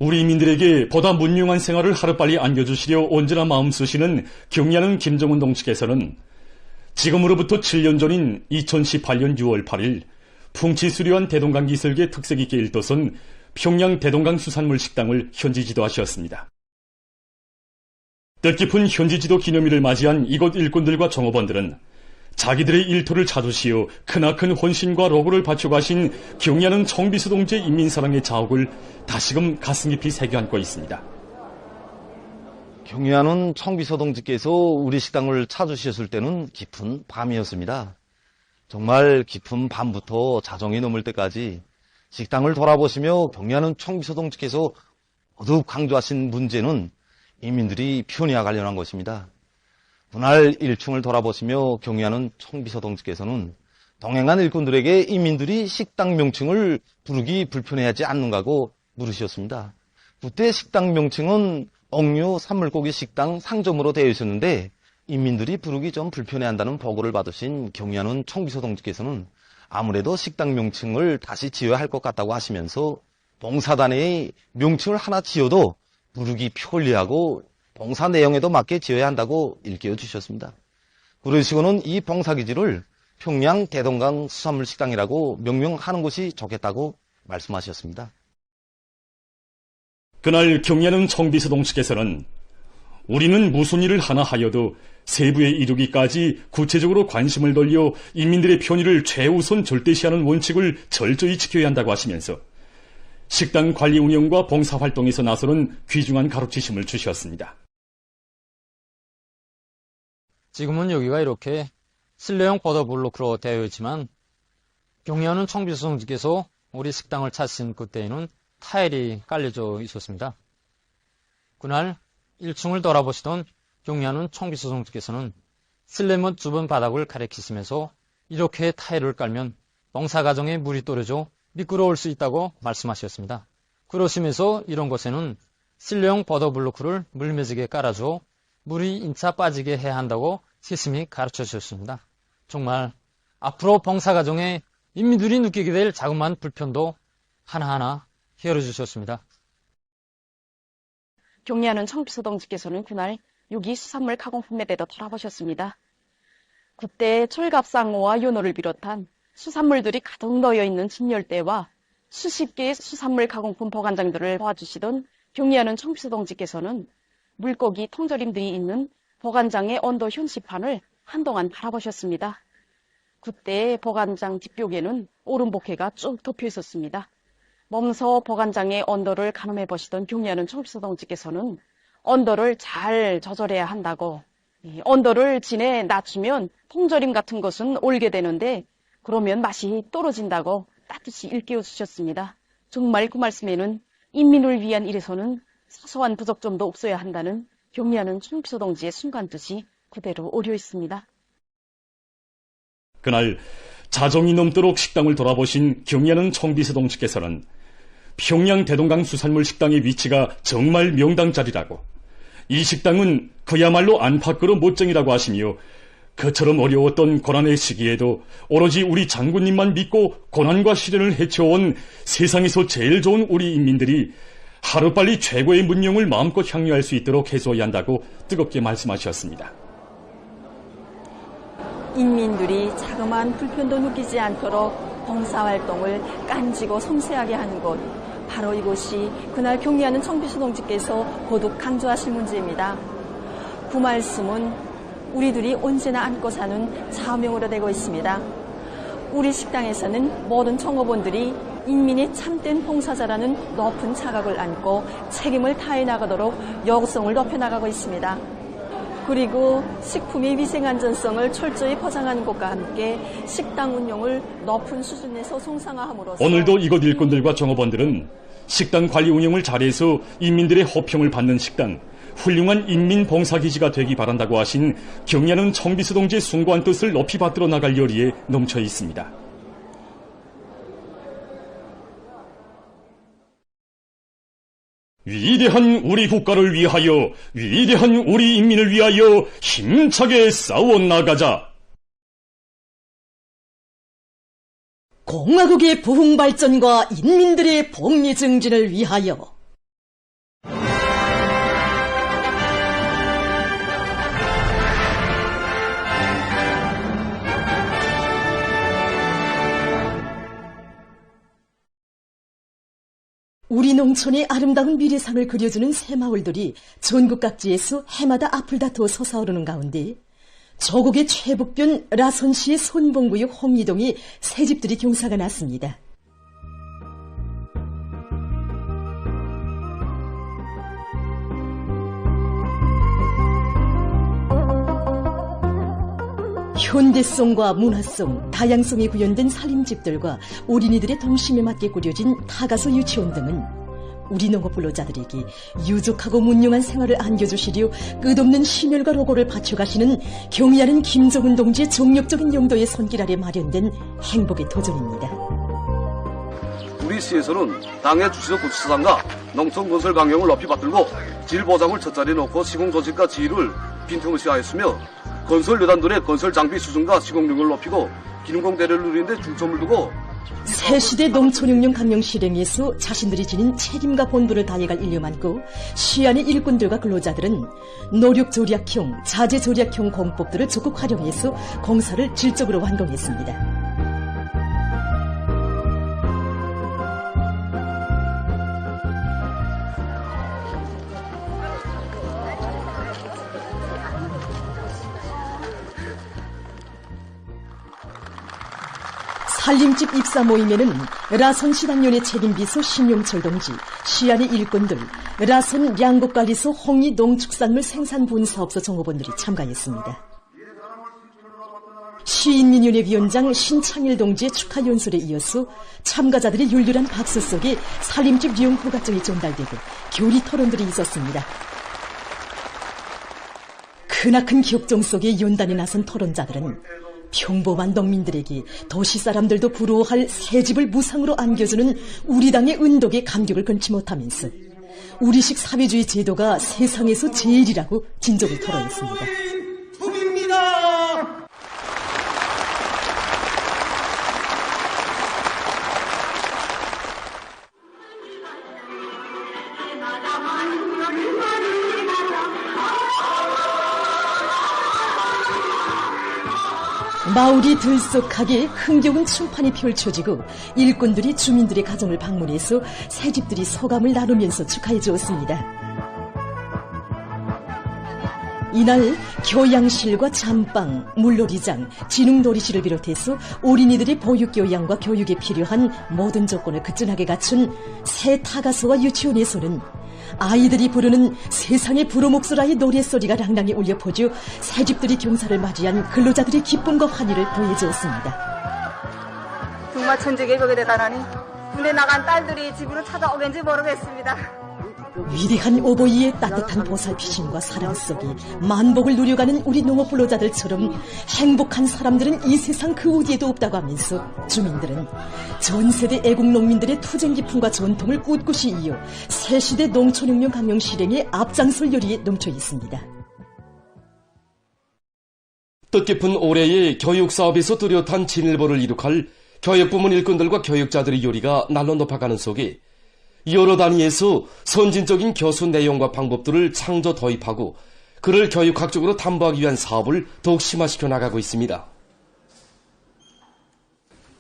우리 민들에게 보다 문명한 생활을 하루빨리 안겨주시려 언제나 마음 쓰시는 경리하는 김정은 동지께서는 지금으로부터 7년 전인 2018년 6월 8일 풍치수려한 대동강 기슭의 특색 있게 일도선 평양 대동강 수산물 식당을 현지 지도하셨습니다. 뜻깊은 현지 지도 기념일을 맞이한 이곳 일꾼들과 종업원들은 자기들의 일터를 찾으시어 크나큰 헌신과 로고를 바쳐가신 경리하는 청비서 동지의 인민사랑의 자옥을 다시금 가슴 깊이 새겨안고 있습니다. 경리하는 청비서 동지께서 우리 식당을 찾으셨을 때는 깊은 밤이었습니다. 정말 깊은 밤부터 자정이 넘을 때까지 식당을 돌아보시며 경리하는 청비서 동지께서 거듭 강조하신 문제는 인민들이 편의와 관련한 것입니다. 그날 1층을 돌아보시며 경의하는 청비서 동지께서는 동행한 일꾼들에게 인민들이 식당 명칭을 부르기 불편해하지 않는가고 물으셨습니다. 그때 식당 명칭은 억류 산물고기 식당 상점으로 되어 있었는데 인민들이 부르기 좀 불편해한다는 보고를 받으신 경의하는 청비서 동지께서는 아무래도 식당 명칭을 다시 지어야 할 것 같다고 하시면서 봉사단의 명칭을 하나 지어도 부르기 편리하고 봉사 내용에도 맞게 지어야 한다고 일깨워 주셨습니다. 그러시고는 이 봉사기지를 평양 대동강 수산물 식당이라고 명명하는 것이 좋겠다고 말씀하셨습니다. 그날 경리하는 청비서 동지께서는 우리는 무슨 일을 하나 하여도 세부에 이르기까지 구체적으로 관심을 돌려 인민들의 편의를 최우선 절대시하는 원칙을 철저히 지켜야 한다고 하시면서 식당 관리 운영과 봉사활동에서 나서는 귀중한 가르치심을 주셨습니다. 지금은 여기가 이렇게 실내형 보더블록으로 되어 있지만 경리하는 청비서 동지께서 우리 식당을 찾으신 그때에는 타일이 깔려져 있었습니다. 그날 1층을 돌아보시던 경리하는 청비서 동지께서는 실내문 좁은 바닥을 가리키시면서 이렇게 타일을 깔면 봉사과정에 물이 떨어져 미끄러울 수 있다고 말씀하셨습니다. 그러시면서 이런 곳에는 실내용 보더블로크를 물매지게 깔아줘 물이 인차 빠지게 해야 한다고 세심히 가르쳐 주셨습니다. 정말 앞으로 봉사과정에 인민들이 느끼게 될 자그마한 불편도 하나하나 헤아려 주셨습니다. 경리하는 청비서 동지께서는 그날 여기 수산물 가공품에 대해 돌아보셨습니다. 그때 철갑상어와 연어를 비롯한 수산물들이 가득 놓여 있는 진열대와 수십 개의 수산물 가공품 보관장들을 도와주시던 경리하는 청비서 동지께서는 물고기, 통조림 등이 있는 보관장의 온도 현시판을 한동안 바라보셨습니다. 그때 보관장 뒷벽에는 오름복회가 쭉 덮여 있었습니다. 몸소 보관장의 온도를 가늠해 보시던 경리하는 청비서 동지께서는 온도를 잘 조절해야 한다고, 온도를 진해 낮추면 통조림 같은 것은 올게 되는데 그러면 맛이 떨어진다고 따뜻이 일깨워 주셨습니다. 정말 그 말씀에는 인민을 위한 일에서는 사소한 부족점도 없어야 한다는 경리하는 청비서 동지의 순간 뜻이 그대로 오려 있습니다. 그날 자정이 넘도록 식당을 돌아보신 경리하는 청비서 동지께서는 평양 대동강 수산물 식당의 위치가 정말 명당자리라고, 이 식당은 그야말로 안팎으로 못쟁이라고 하시며 그처럼 어려웠던 고난의 시기에도 오로지 우리 장군님만 믿고 고난과 시련을 헤쳐온 세상에서 제일 좋은 우리 인민들이 하루빨리 최고의 문명을 마음껏 향유할 수 있도록 해줘야 한다고 뜨겁게 말씀하셨습니다. 인민들이 자그마한 불편도 느끼지 않도록 봉사활동을 깐지고 섬세하게 하는 곳, 바로 이곳이 그날 경리하는 청비서 동지께서 거듭 강조하실 문제입니다. 그 말씀은 우리들이 언제나 안고 사는 사명으로 되고 있습니다. 우리 식당에서는 모든 종업원들이 인민이 참된 봉사자라는 높은 자각을 안고 책임을 다해 나가도록 역성을 높여나가고 있습니다. 그리고 식품의 위생안전성을 철저히 보장하는 것과 함께 식당 운영을 높은 수준에서 성상화함으로써 오늘도 이곳 일꾼들과 종업원들은 식당 관리 운영을 잘해서 인민들의 호평을 받는 식당, 훌륭한 인민봉사기지가 되기 바란다고 하신 경리하는 청비서 동지의 숭고한 뜻을 높이 받들어 나갈 열의에 넘쳐 있습니다. 위대한 우리 국가를 위하여, 위대한 우리 인민을 위하여 힘차게 싸워 나가자. 공화국의 부흥 발전과 인민들의 복리 증진을 위하여 농촌의 아름다운 미래상을 그려주는 새마을들이 전국 각지에서 해마다 앞을 다투어 솟아오르는 가운데 조국의 최북변 라선시의 손봉구역 홍리동에 새집들이 경사가 났습니다. 현대성과 문화성, 다양성이 구현된 살림집들과 어린이들의 동심에 맞게 꾸려진 타가소 유치원 등은 우리 농업 근로자들에게 유족하고 문명한 생활을 안겨주시려 끝없는 심혈과 노고를 바쳐가시는 경의하는 김정은 동지의 정력적인 용도의 손길 아래 마련된 행복의 도전입니다. 우리 시에서는 당의 주시적 구치사상과 농촌 건설 강령을 높이 받들고 질 보장을 첫자리에 놓고 시공 조직과 지휘를 빈틈없이 하였으며 건설 여단들의 건설 장비 수준과 시공력을 높이고 기능공 대를 누리는 데 중점을 두고 새시대 농촌혁명 강령 실행에서 자신들이 지닌 책임과 본분을 다해갈 일념안고 시안의 일꾼들과 근로자들은 노력 절약형, 자재 절약형 공법들을 적극 활용해서 공사를 질적으로 완공했습니다. 살림집 입사 모임에는 라선 시당연의 책임비서 신용철 동지, 시안의 일꾼들, 라선 양국관리소 홍리 농축산물 생산분사업소 종업원들이 참가했습니다. 시인민연회 위원장 신창일 동지의 축하 연설에 이어서 참가자들의 열렬한 박수 속에 살림집 이용 허가증이 전달되고 교리 토론들이 있었습니다. 크나큰 격정 속에 연단에 나선 토론자들은 평범한 농민들에게 도시 사람들도 부러워할 새집을 무상으로 안겨주는 우리 당의 은덕에 감격을 금치 못하면서 우리식 사회주의 제도가 세상에서 제일이라고 진족을 토로했습니다. 마을이 들썩하게 흥겨운 춤판이 펼쳐지고 일꾼들이 주민들의 가정을 방문해서 새집들이 소감을 나누면서 축하해 주었습니다. 이날 교양실과 잠방, 물놀이장, 지능놀이실을 비롯해서 어린이들의 보육교양과 교육에 필요한 모든 조건을 그전하게 갖춘 새 타가소와 유치원에서는 아이들이 부르는 세상의 불어목소라의 노랫소리가 랑랑히 울려 퍼져 새집들이 경사를 맞이한 근로자들의 기쁨과 환희를 더해주었습니다. 정말 천지개벽에 대단하니 군에 나간 딸들이 집으로 찾아오겠는지 모르겠습니다. 위대한 오보이의 따뜻한 보살피심과 사랑 속에 만복을 누려가는 우리 농업 근로자들처럼 행복한 사람들은 이 세상 그 어디에도 없다고 하면서 주민들은 전 세대 애국 농민들의 투쟁 기품과 전통을 꿋꿋이 이어 새시대 농촌혁명 강령 실행에 앞장설 열의에 넘쳐 있습니다. 뜻깊은 올해의 교육사업에서 뚜렷한 진일보를 이룩할 교육부문 일꾼들과 교육자들의 요리가 날로 높아가는 속에 여러 단위에서 선진적인 교수 내용과 방법들을 창조 도입하고 그를 교육학적으로 담보하기 위한 사업을 더욱 심화시켜 나가고 있습니다.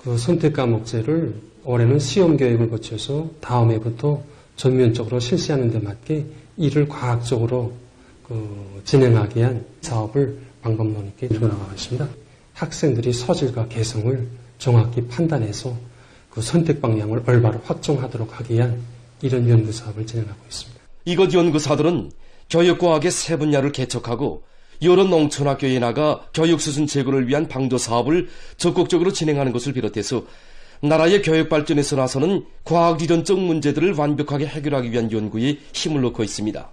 그 선택 과목제를 올해는 시험 교육을 거쳐서 다음 해부터 전면적으로 실시하는 데 맞게 이를 과학적으로 진행하기 위한 사업을 방법론 있게 이루어나가고 있습니다. 학생들이 소질과 개성을 정확히 판단해서 그 선택 방향을 올바로 확정하도록 하기 위한 이런 연구 사업을 진행하고 있습니다. 이것 연구사들은 교육과학의 세 분야를 개척하고 여러 농촌학교에 나가 교육 수준 제고를 위한 방도 사업을 적극적으로 진행하는 것을 비롯해서 나라의 교육 발전에서 나서는 과학리론적 문제들을 완벽하게 해결하기 위한 연구에 힘을 놓고 있습니다.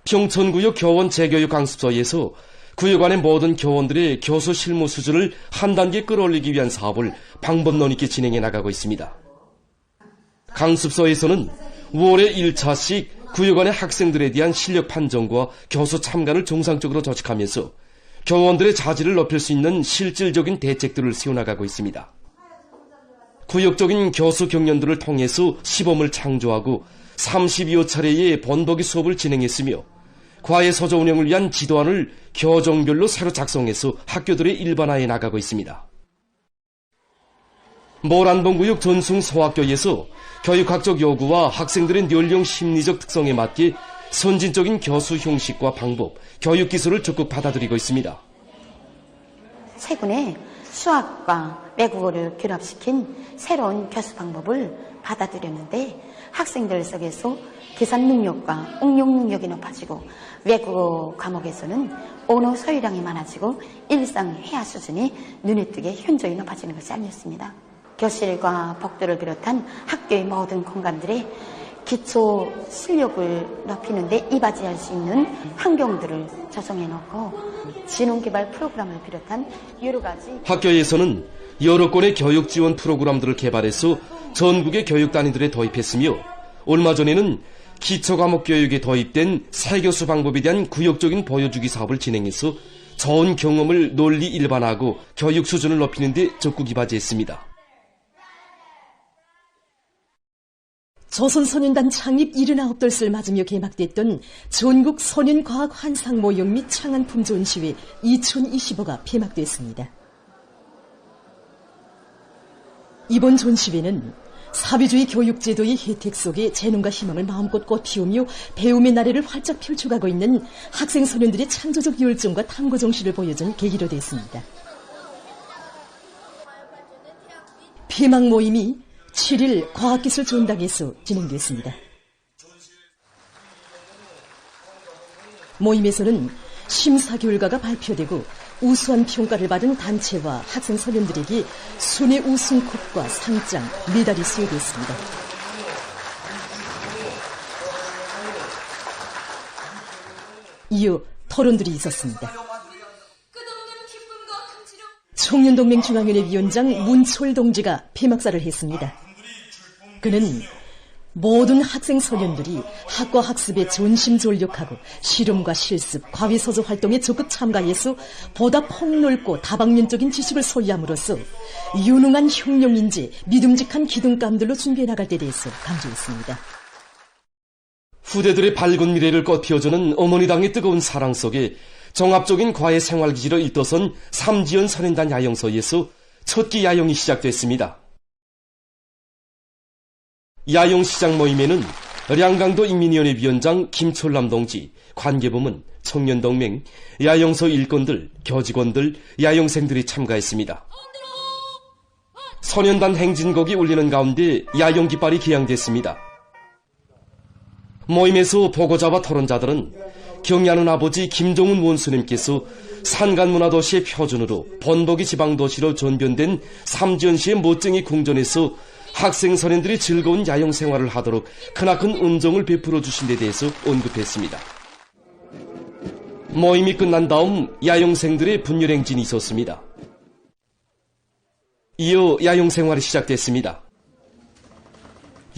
평천구역 교원 재교육 강습소에서 구역 안의 모든 교원들의 교수 실무 수준을 한 단계 끌어올리기 위한 사업을 방법론 있게 진행해 나가고 있습니다. 강습소에서는 월에 1차씩 구역 안의 학생들에 대한 실력 판정과 교수 참관을 정상적으로 조직하면서 교원들의 자질을 높일 수 있는 실질적인 대책들을 세워나가고 있습니다. 구역적인 교수 경연들을 통해서 시범을 창조하고 32여 차례의 본보기 수업을 진행했으며 과외 소조 운영을 위한 지도안을 교종별로 새로 작성해서 학교들의 일반화해 나가고 있습니다. 모란봉구역 전숭 소학교에서 교육학적 요구와 학생들의 연령 심리적 특성에 맞게 선진적인 교수 형식과 방법, 교육 기술을 적극 받아들이고 있습니다. 최근에 수학과 외국어를 결합시킨 새로운 교수 방법을 받아들였는데 학생들 속에서 계산 능력과 응용 능력이 높아지고 외국어 과목에서는 언어 소유량이 많아지고 일상 회화 수준이 눈에 띄게 현저히 높아지는 것이 아니었습니다. 교실과 복도를 비롯한 학교의 모든 공간들에 기초 실력을 높이는 데 이바지할 수 있는 환경들을 조성해 놓고 지능개발 프로그램을 비롯한 여러 가지 학교에서는 여러 건의 교육 지원 프로그램들을 개발해서 전국의 교육단위들에 도입했으며 얼마 전에는 기초과목 교육에 도입된 새교수 방법에 대한 구역적인 보여주기 사업을 진행해서 좋은 경험을 널리 일반화하고 교육 수준을 높이는 데 적극 이바지했습니다. 조선소년단 창립 79돌을 맞으며 개막됐던 전국 소년과학 환상 모형 및 창안품 전시회 2025가 폐막됐습니다. 이번 전시회는 사회주의 교육제도의 혜택 속에 재능과 희망을 마음껏 꽃피우며 배움의 나래를 활짝 펼쳐가고 있는 학생 소년들의 창조적 열정과 탐구 정신을 보여준 계기로 됐습니다. 폐막 모임이 7일 과학기술 전당에서 진행됐습니다. 모임에서는 심사 결과가 발표되고 우수한 평가를 받은 단체와 학생 소년들에게 순회 우승컵과 상장, 메달이 수여됐습니다. 이어 토론들이 있었습니다. 청년동맹중앙위원회 위원장 문철 동지가 폐막사를 했습니다. 그는 모든 학생 소년들이 학과 학습에 전심전력하고 실험과 실습, 과외서적 활동에 적극 참가해서 보다 폭넓고 다방면적인 지식을 소유함으로써 유능한 혁명인재, 믿음직한 기둥감들로 준비해 나갈 때 대해서 강조했습니다. 후대들의 밝은 미래를 꽃피워주는 어머니당의 뜨거운 사랑 속에 종합적인 과외 생활기지로 일떠선 삼지연 소년단 야영소에서 첫 끼 야영이 시작됐습니다. 야영 시작 모임에는 량강도 인민위원회 위원장 김철남 동지, 관계부문, 청년동맹, 야영소 일꾼들, 교직원들, 야영생들이 참가했습니다. 소년단 행진곡이 울리는 가운데 야영 깃발이 기양됐습니다. 모임에서 보고자와 토론자들은 경야는 아버지 김종훈 원수님께서 산간문화도시의 표준으로 본보기 지방도시로 전변된 삼지연시의 멋쟁이 궁전에서 학생 소년들이 즐거운 야영 생활을 하도록 크나큰 은정을 베풀어 주신 데 대해서 언급했습니다. 모임이 끝난 다음 야영생들의 분열행진이 있었습니다. 이어 야영 생활이 시작됐습니다.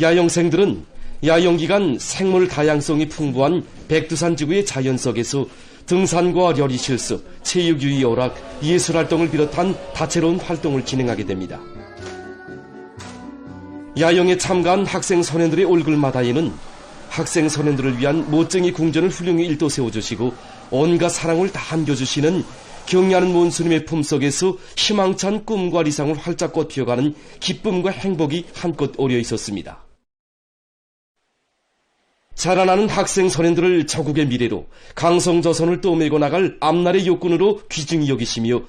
야영생들은 야영기간 생물 다양성이 풍부한 백두산 지구의 자연 속에서 등산과 요리 실습, 체육유희 오락, 예술활동을 비롯한 다채로운 활동을 진행하게 됩니다. 야영에 참가한 학생 소년들의 얼굴마다에는 학생 소년들을 위한 멋쟁이 궁전을 훌륭히 일도 세워주시고 온갖 사랑을 다 안겨주시는 경애하는 원수님의 품속에서 희망찬 꿈과理想을 활짝 꽃피워가는 기쁨과 행복이 한껏 어려 있었습니다. 자라나는 학생 소년들을 조국의 미래로 강성조선을 떠밀고 나갈 앞날의 욕군으로 귀중히 여기시며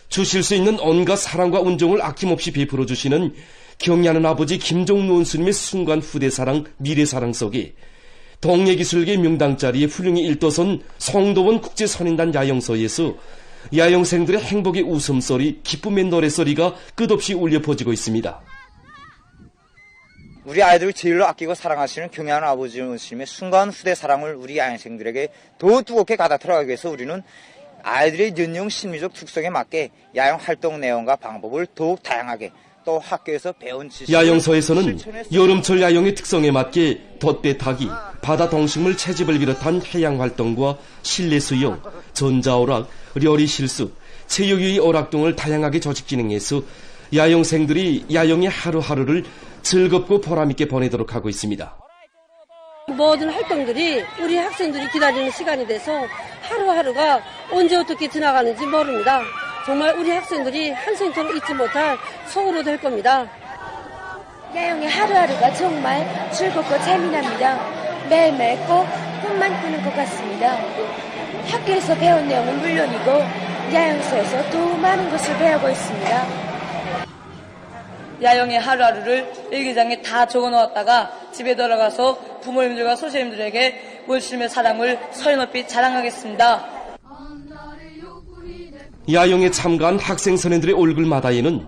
주실 수 있는 온갖 사랑과 운종을 아낌없이 베풀어 주시는 경애하는 아버지 김종훈 원수님의 순간 후대사랑, 미래사랑 속에 동예기술계 명당 자리에 훌륭히 일떠선 송도원 국제선인단 야영소에서 야영생들의 행복의 웃음소리, 기쁨의 노래소리가 끝없이 울려 퍼지고 있습니다. 우리 아이들을 제일로 아끼고 사랑하시는 경애하는 아버지 원수님의 순간 후대사랑을 우리 야영생들에게 더 뜨겁게 가다들어가기 위해서 우리는 아이들의 연령 심리적 특성에 맞게 야영 활동 내용과 방법을 더욱 다양하게 또 학교에서 배운 지식 야영소에서는 여름철 야영의 특성에 맞게 돛배 타기, 바다 동식물 채집을 비롯한 해양 활동과 실내 수영, 전자오락, 요리 실습, 체육유희 오락 등을 다양하게 조직 진행해서 야영생들이 야영의 하루하루를 즐겁고 보람있게 보내도록 하고 있습니다. 모든 활동들이 우리 학생들이 기다리는 시간이 돼서 하루하루가 언제 어떻게 지나가는지 모릅니다. 정말 우리 학생들이 한생처럼 잊지 못할 소으로 될 겁니다. 야영의 하루하루가 정말 즐겁고 재미납니다. 매일매일 꼭 꿈만 꾸는 것 같습니다. 학교에서 배운 내용은 물론이고 야영소에서 더 많은 것을 배우고 있습니다. 야영의 하루하루를 일기장에 다 적어놓았다가 집에 들어가서 부모님들과 선생님들에게 원심의 사랑을 서리높이 자랑하겠습니다. 야영에 참가한 학생 선생들의 얼굴마다에는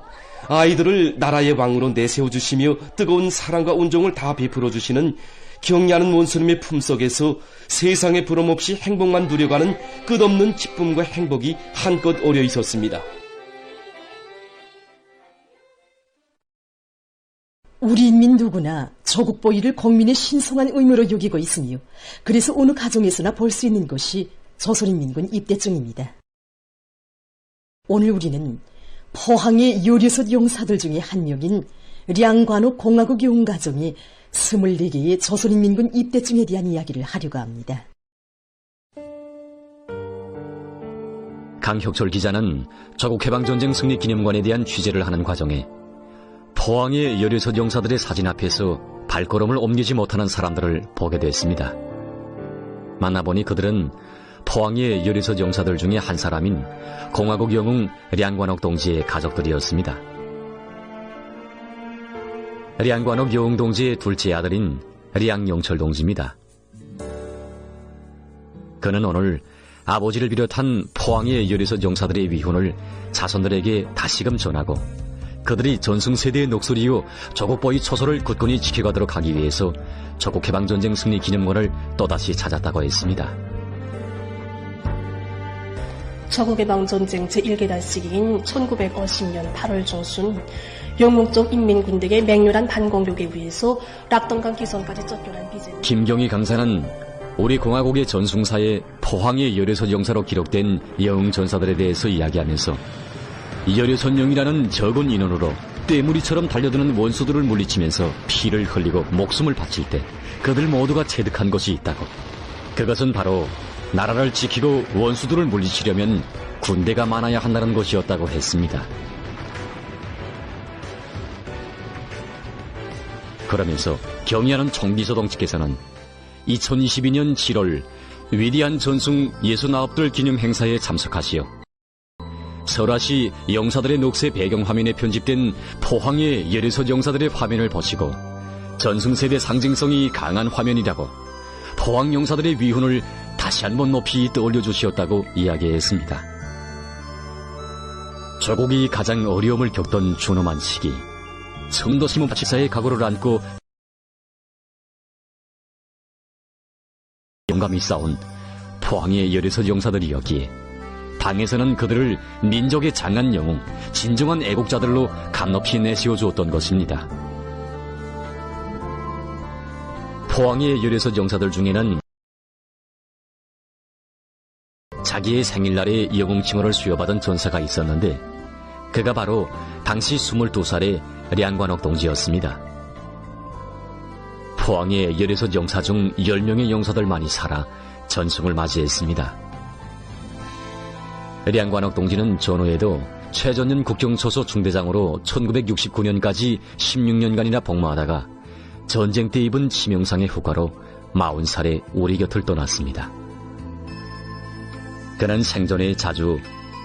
아이들을 나라의 왕으로 내세워주시며 뜨거운 사랑과 온정을 다 베풀어주시는 경애하는 원수님의 품속에서 세상에 부름없이 행복만 누려가는 끝없는 기쁨과 행복이 한껏 어려 있었습니다. 우리 인민 누구나 조국 보위를 국민의 신성한 의무로 여기고 있으며 그래서 어느 가정에서나 볼 수 있는 것이 조선인민군 입대증입니다. 오늘 우리는 포항의 요리솥 용사들 중에 한 명인 량관옥 공화국 용가정의 24개의 조선인민군 입대증에 대한 이야기를 하려고 합니다. 강혁철 기자는 조국해방전쟁 승리기념관에 대한 취재를 하는 과정에 포항의 요리솥 용사들의 사진 앞에서 발걸음을 옮기지 못하는 사람들을 보게 됐습니다. 만나보니 그들은 포항의 요리솥 용사들 중에 한 사람인 공화국 영웅 량관옥 동지의 가족들이었습니다. 량관옥 영웅 동지의 둘째 아들인 량용철 동지입니다. 그는 오늘 아버지를 비롯한 포항의 요리솥 용사들의 위훈을 자손들에게 다시금 전하고 그들이 전승세대의 녹소리요 조국보위 초소를 굳건히 지켜가도록 하기 위해서 조국해방전쟁 승리기념관을 또다시 찾았다고 했습니다. 조국해방전쟁 제1계단 시기인 1950년 8월 중순 영웅적 인민군대의 맹렬한 반공격에 의해서 락동강 기선까지 쫓겨난 비제 김경희 강사는 우리 공화국의 전승사에 포항의 요리솥 용사로 기록된 영웅 전사들에 대해서 이야기하면서 요리솥용이라는 적은 인원으로 떼무리처럼 달려드는 원수들을 물리치면서 피를 흘리고 목숨을 바칠 때 그들 모두가 체득한 것이 있다고. 그것은 바로 나라를 지키고 원수들을 물리치려면 군대가 많아야 한다는 것이었다고 했습니다. 그러면서 경의하는 총비서 동지께서는 2022년 7월 위대한 전승 69들 기념 행사에 참석하시어 설화시 용사들의 녹색 배경화면에 편집된 포항의 요리솥 용사들의 화면을 보시고 전승세대 상징성이 강한 화면이라고 포항 용사들의 위훈을 다시 한번 높이 떠올려 주시었다고 이야기했습니다. 조국이 가장 어려움을 겪던 준엄한 시기, 성도 심은 바치사의 각오를 안고 용감히 싸운 포항의 요리솥 용사들이었기에 당에서는 그들을 민족의 장한 영웅, 진정한 애국자들로 감높이 내세워주었던 것입니다. 포항의 요리솥 용사들 중에는 자기의 생일날에 영웅 칭호를 수여받은 전사가 있었는데 그가 바로 당시 22살의 량관옥 동지였습니다. 포항의 요리솥 용사 중 10명의 용사들만이 살아 전승을 맞이했습니다. 량관옥 동지는 전후에도 최전년 국경초소 중대장으로 1969년까지 16년간이나 복무하다가 전쟁 때 입은 치명상의 후과로 40살에 우리 곁을 떠났습니다. 그는 생전에 자주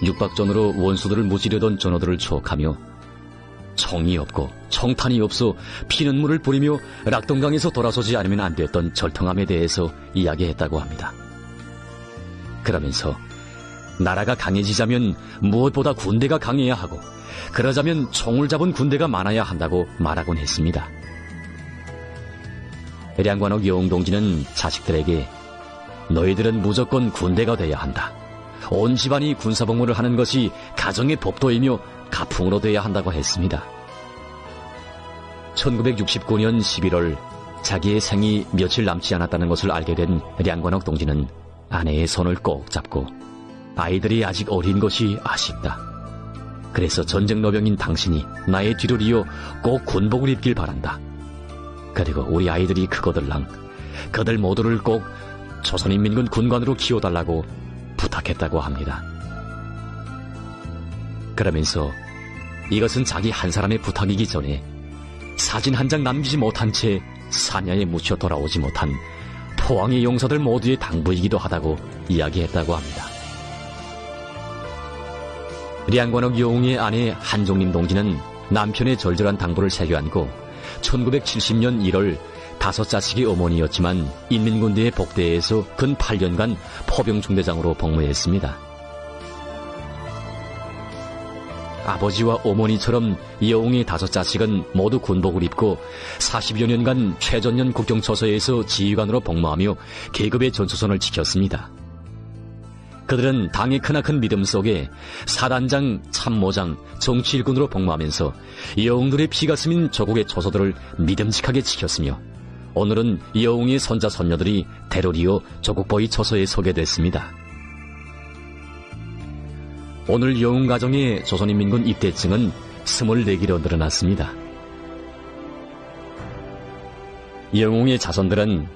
육박전으로 원수들을 무찌르던 전우들을 추억하며 총이 없고 총탄이 없어 피눈물을 뿌리며 락동강에서 돌아서지 않으면 안 됐던 절통함에 대해서 이야기했다고 합니다. 그러면서 나라가 강해지자면 무엇보다 군대가 강해야 하고 그러자면 총을 잡은 군대가 많아야 한다고 말하곤 했습니다. 량관옥 영웅동지는 자식들에게 너희들은 무조건 군대가 돼야 한다. 온 집안이 군사복무를 하는 것이 가정의 법도이며 가풍으로 돼야 한다고 했습니다. 1969년 11월 자기의 생이 며칠 남지 않았다는 것을 알게 된 량관옥 동지는 아내의 손을 꼭 잡고 아이들이 아직 어린 것이 아쉽다. 그래서 전쟁노병인 당신이 나의 뒤를 이어 꼭 군복을 입길 바란다. 그리고 우리 아이들이 크거들랑 그들 모두를 꼭 조선인민군 군관으로 키워달라고 부탁했다고 합니다. 그러면서 이것은 자기 한 사람의 부탁이기 전에 사진 한 장 남기지 못한 채 사냐에 묻혀 돌아오지 못한 포항의 용사들 모두의 당부이기도 하다고 이야기했다고 합니다. 량관옥 여웅의 아내 한종림 동지는 남편의 절절한 당부를 새겨안고 1970년 1월 5자식의 어머니였지만 인민군대의 복대에서 근 8년간 포병중대장으로 복무했습니다. 아버지와 어머니처럼 여웅의 5자식은 모두 군복을 입고 40여 년간 최전년 국경처소에서 지휘관으로 복무하며 계급의 전초선을 지켰습니다. 그들은 당의 크나큰 믿음 속에 사단장, 참모장, 정치일군으로 복무하면서 여웅들의 피가 스민 조국의 초소들을 믿음직하게 지켰으며 오늘은 여웅의 손자 손녀들이 대를 이어 조국보위 초소에 서게 됐습니다. 오늘 여웅 가정의 조선인민군 입대층은 24기로 늘어났습니다. 여웅의 자손들은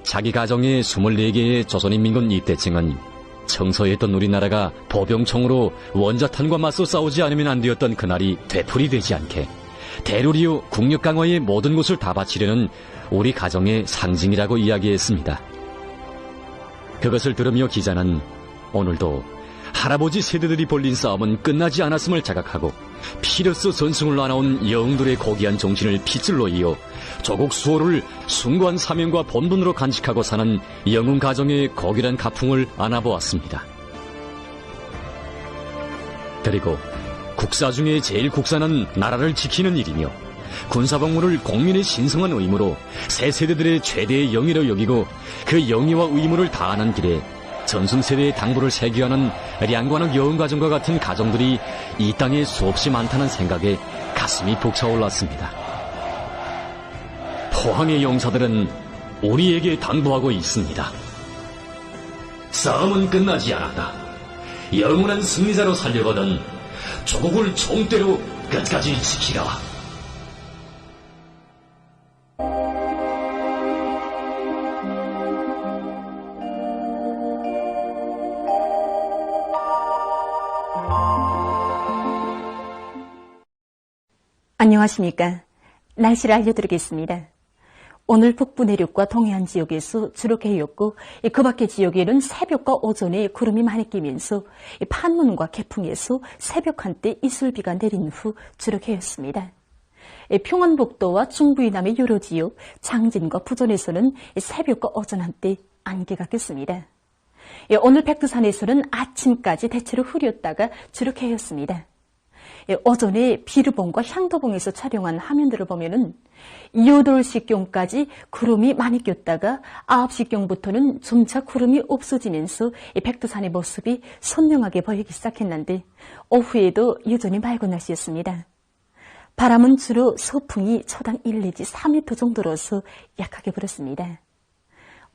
자기 가정의 24개의 조선인민군 입대층은 청서했던 우리나라가 보병총으로 원자탄과 맞서 싸우지 않으면 안 되었던 그날이 되풀이되지 않게 대를 이어 국력 강화의 모든 것을 다 바치려는 우리 가정의 상징이라고 이야기했습니다. 그것을 들으며 기자는 오늘도 할아버지 세대들이 벌린 싸움은 끝나지 않았음을 자각하고 피로써 전승을 나눠온 여웅들의 고귀한 정신을 핏줄로 이어 조국 수호를 숭고한 사명과 본분으로 간직하고 사는 영웅 가정의 고귀한 가풍을 안아보았습니다. 그리고 국사 중에 제일 국사는 나라를 지키는 일이며 군사복무를 국민의 신성한 의무로 새 세대들의 최대의 영예로 여기고 그 영예와 의무를 다하는 길에 전승세대의 당부를 새겨하는 량관옥 여웅가정과 같은 가정들이 이 땅에 수없이 많다는 생각에 가슴이 벅차올랐습니다. 포항의 용사들은 우리에게 당부하고 있습니다. 싸움은 끝나지 않았다. 영원한 승리자로 살려거든 조국을 총대로 끝까지 지키라. 안녕하십니까. 날씨를 알려드리겠습니다. 오늘 북부 내륙과 동해안 지역에서 주로 개였고 그 밖의 지역에는 새벽과 오전에 구름이 많이 끼면서 판문과 개풍에서 새벽 한때 이슬비가 내린 후 주로 개였습니다. 평안북도와 중부 이남의 여러 지역, 장진과 부전에서는 새벽과 오전 한때 안개가 꼈습니다. 오늘 백두산에서는 아침까지 대체로 흐렸다가 주로 개였습니다. 오전에 비르봉과 향도봉에서 촬영한 화면들을 보면은 8시경까지 구름이 많이 꼈다가 9시경부터는 점차 구름이 없어지면서 백두산의 모습이 선명하게 보이기 시작했는데 오후에도 여전히 맑은 날씨였습니다. 바람은 주로 서풍이 초당 1 내지 3m 정도로서 약하게 불었습니다.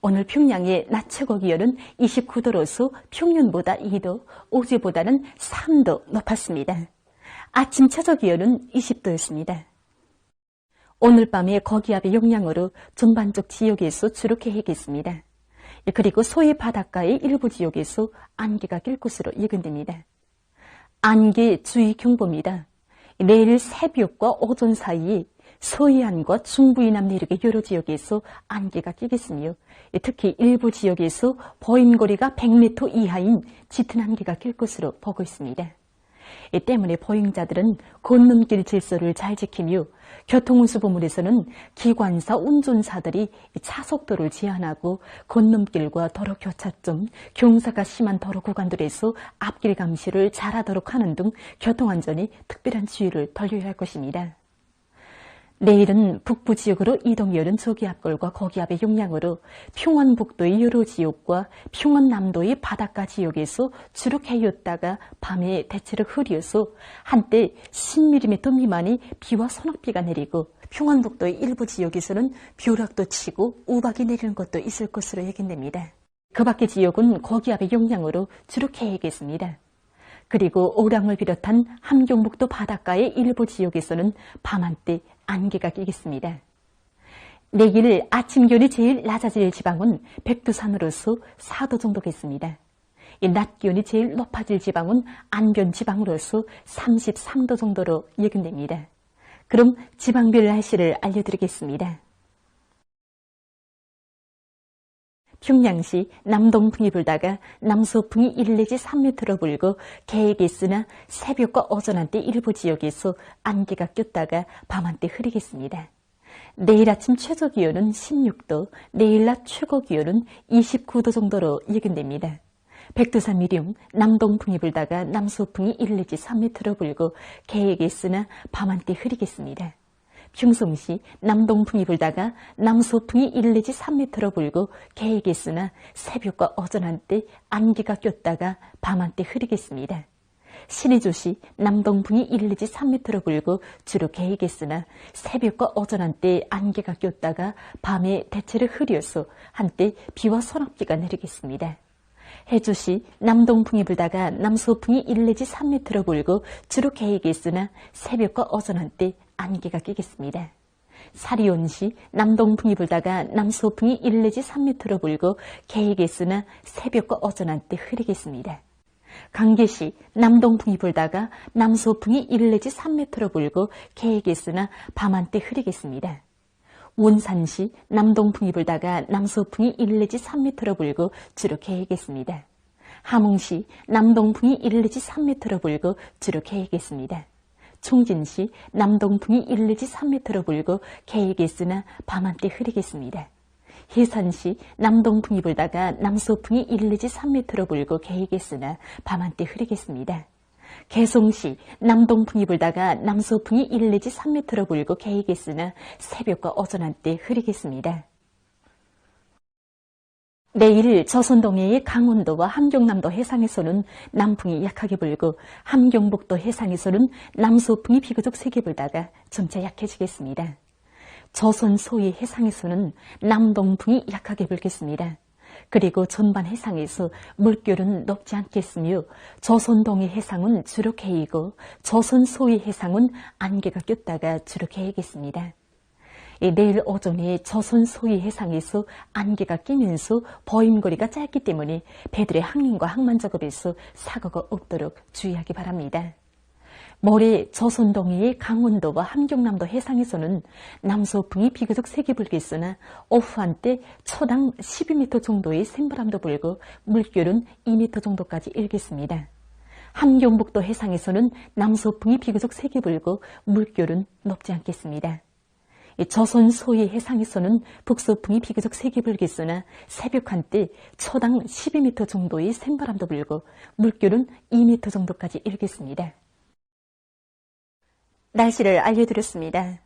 오늘 평양의 낮 최고 기온은 29도로서 평년보다 2도, 어제보다는 3도 높았습니다. 아침 최저 기온은 20도였습니다. 오늘 밤에 거기압의 영향으로 전반적 지역에서 주로 개겠습니다. 그리고 서해 바닷가의 일부 지역에서 안개가 낄 것으로 예견됩니다. 안개 주의 경보입니다. 내일 새벽과 오전 사이에 서해안과 중부 이남 내륙의 여러 지역에서 안개가 끼겠으며 특히 일부 지역에서 보임거리가 100m 이하인 짙은 안개가 낄 것으로 보고 있습니다. 이 때문에 보행자들은 건너길 질서를 잘 지키며 교통운수부문에서는 기관사 운전사들이 차속도를 제한하고 건너길과 도로 교차점, 경사가 심한 도로 구간들에서 앞길 감시를 잘하도록 하는 등 교통안전에 특별한 주의를 돌려야 할 것입니다. 내일은 북부 지역으로 이동열은 저기압골과 거기압의 영향으로 평안북도의 여러 지역과 평안남도의 바닷가 지역에서 주로 개였다가 밤에 대체로 흐려서 한때 10mm 미만의 비와 소낙비가 내리고 평안북도의 일부 지역에서는 벼락도 치고 우박이 내리는 것도 있을 것으로 예견됩니다. 그 밖의 지역은 거기압의 영향으로 주로 개겠습니다. 그리고 오량을 비롯한 함경북도 바닷가의 일부 지역에서는 밤한때 안개가 끼겠습니다. 내일 아침 기온이 제일 낮아질 지방은 백두산으로서 4도 정도겠습니다. 낮 기온이 제일 높아질 지방은 안변 지방으로서 33도 정도로 예견됩니다. 그럼 지방별 날씨를 알려드리겠습니다. 평양시 남동풍이 불다가 남서풍이 1 내지 3m로 불고 계획에 있으나 새벽과 오전 한때 일부 지역에서 안개가 꼈다가 밤 한때 흐리겠습니다. 내일 아침 최저 기온은 16도, 내일 낮 최고 기온은 29도 정도로 예견됩니다. 백두산 미령 남동풍이 불다가 남서풍이 1 내지 3m로 불고 계획에 있으나 밤 한때 흐리겠습니다. 평송시 남동풍이 불다가 남서풍이 1 내지 3m로 불고 계획에 있으나 새벽과 오전 한때 안개가 꼈다가 밤 한때 흐리겠습니다. 신의주시 남동풍이 1 내지 3m로 불고 주로 계획에 있으나 새벽과 오전 한때 안개가 꼈다가 밤에 대체로 흐려서 한때 비와 소낙비가 내리겠습니다. 해주시 남동풍이 불다가 남서풍이 1 내지 3m로 불고 주로 계획에 있으나 새벽과 오전 한때 안개가 끼겠습니다. 사리온시 남동풍이 불다가 남서풍이 1 내지 3m로 불고 계획에 있으나 새벽과 오전 한때 흐리겠습니다. 강계시 남동풍이 불다가 남서풍이 1 내지 3m로 불고 계획에 있으나 밤 한때 흐리겠습니다. 원산시 남동풍이 불다가 남서풍이 1 내지 3m로 불고 주로 계획에 있습니다. 함흥시 남동풍이 1 내지 3m로 불고 주로 계획에 있습니다. 총진시 남동풍이 1 내지 3m로 불고 계획에 있으나 밤 한때 흐리겠습니다. 해산시 남동풍이 불다가 남서풍이 1 내지 3m로 불고 계획에 있으나 밤 한때 흐리겠습니다. 개송시 남동풍이 불다가 남서풍이 1 내지 3m로 불고 계획에 있으나 새벽과 오전 한때 흐리겠습니다. 내일 조선동해의 강원도와 함경남도 해상에서는 남풍이 약하게 불고 함경북도 해상에서는 남서풍이 비교적 세게 불다가 점차 약해지겠습니다. 조선 소위 해상에서는 남동풍이 약하게 불겠습니다. 그리고 전반 해상에서 물결은 높지 않겠으며 조선동해 해상은 주로 개이고 조선 소위 해상은 안개가 꼈다가 주로 개이겠습니다. 내일 오전에 조선 소위 해상에서 안개가 끼면서 보임거리가 짧기 때문에 배들의 항행과 항만 작업에서 사고가 없도록 주의하기 바랍니다. 모레 조선동해의 강원도와 함경남도 해상에서는 남서풍이 비교적 세게 불겠으나 오후 한때 초당 12m 정도의 샘바람도 불고 물결은 2m 정도까지 일겠습니다. 함경북도 해상에서는 남서풍이 비교적 세게 불고 물결은 높지 않겠습니다. 조선 소위 해상에서는 북서풍이 비교적 세게 불겠으나 새벽 한때 초당 12m 정도의 샘바람도 불고 물결은 2m 정도까지 일겠습니다. 날씨를 알려드렸습니다.